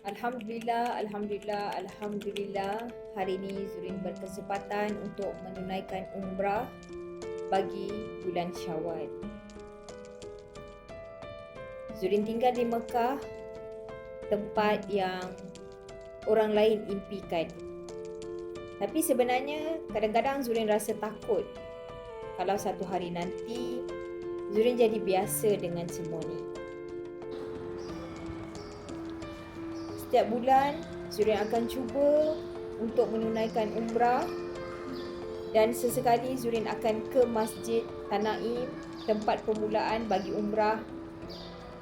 Alhamdulillah. Hari ini Zurin berkesempatan untuk menunaikan umrah bagi bulan Syawal. Zurin tinggal di Mekah, tempat yang orang lain impikan. Tapi sebenarnya kadang-kadang Zurin rasa takut kalau satu hari nanti Zurin jadi biasa dengan semua ni. Setiap bulan Zurin akan cuba untuk menunaikan umrah, dan sesekali Zurin akan ke Masjid Tanaim, tempat permulaan bagi umrah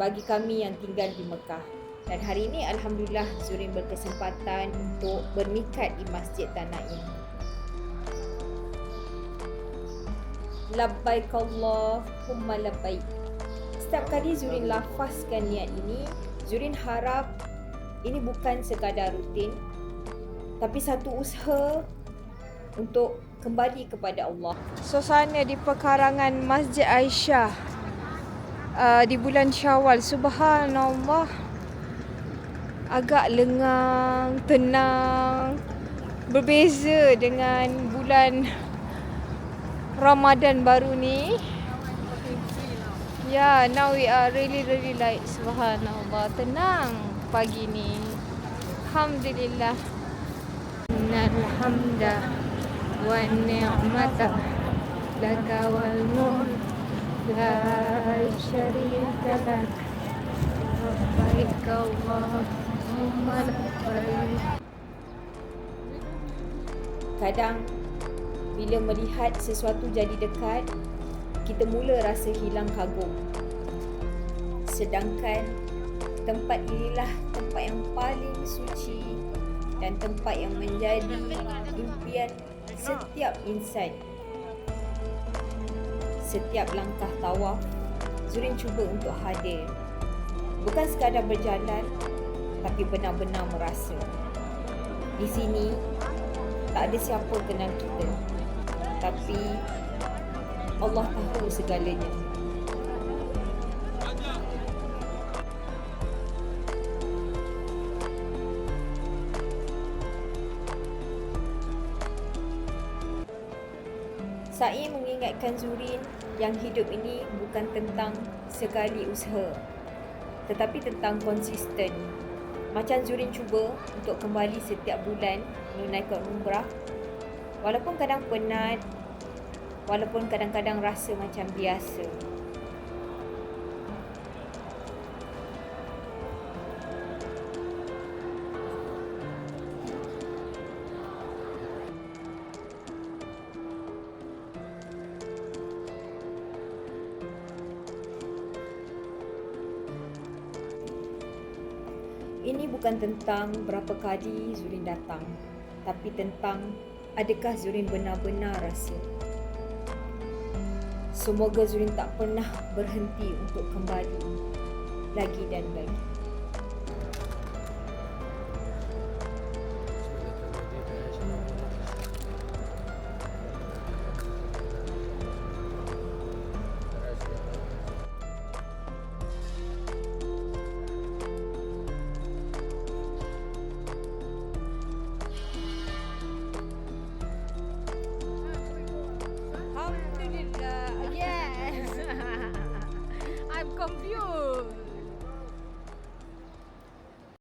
bagi kami yang tinggal di Mekah. Dan hari ini Alhamdulillah Zurin berkesempatan untuk bermikat di Masjid Tanaim. Labbaik Allahumma labbaik. Setiap kali Zurin lafazkan niat ini, Zurin harap ini bukan sekadar rutin, tapi satu usaha untuk kembali kepada Allah. Suasana di pekarangan Masjid Aisyah di bulan Syawal, subhanallah, agak lengang, tenang, berbeza dengan bulan Ramadan baru ni. Yeah, now we are really like, subhanallah, tenang pagi ni. Alhamdulillah. Innal hamda wan ni'mata laka wal mulk la syarika lak. Labbaik Allahumma labbaik. Kadang bila melihat sesuatu jadi dekat, kita mula rasa hilang kagum. Sedangkan tempat inilah tempat yang paling suci dan tempat yang menjadi impian setiap insan. Setiap langkah tawaf, Zurin cuba untuk hadir. Bukan sekadar berjalan, tapi benar-benar merasa. Di sini, tak ada siapa kenal kita. Tapi Allah tahu segalanya. Sa'i mengingatkan Zurin yang hidup ini bukan tentang sekali usaha, tetapi tentang konsisten. Macam Zurin cuba untuk kembali setiap bulan menunaikan umrah, walaupun kadang penat, walaupun kadang-kadang rasa macam biasa. Ini bukan tentang berapa kali Zurin datang, tapi tentang adakah Zurin benar-benar rasa. Semoga Zurin tak pernah berhenti untuk kembali lagi dan lagi.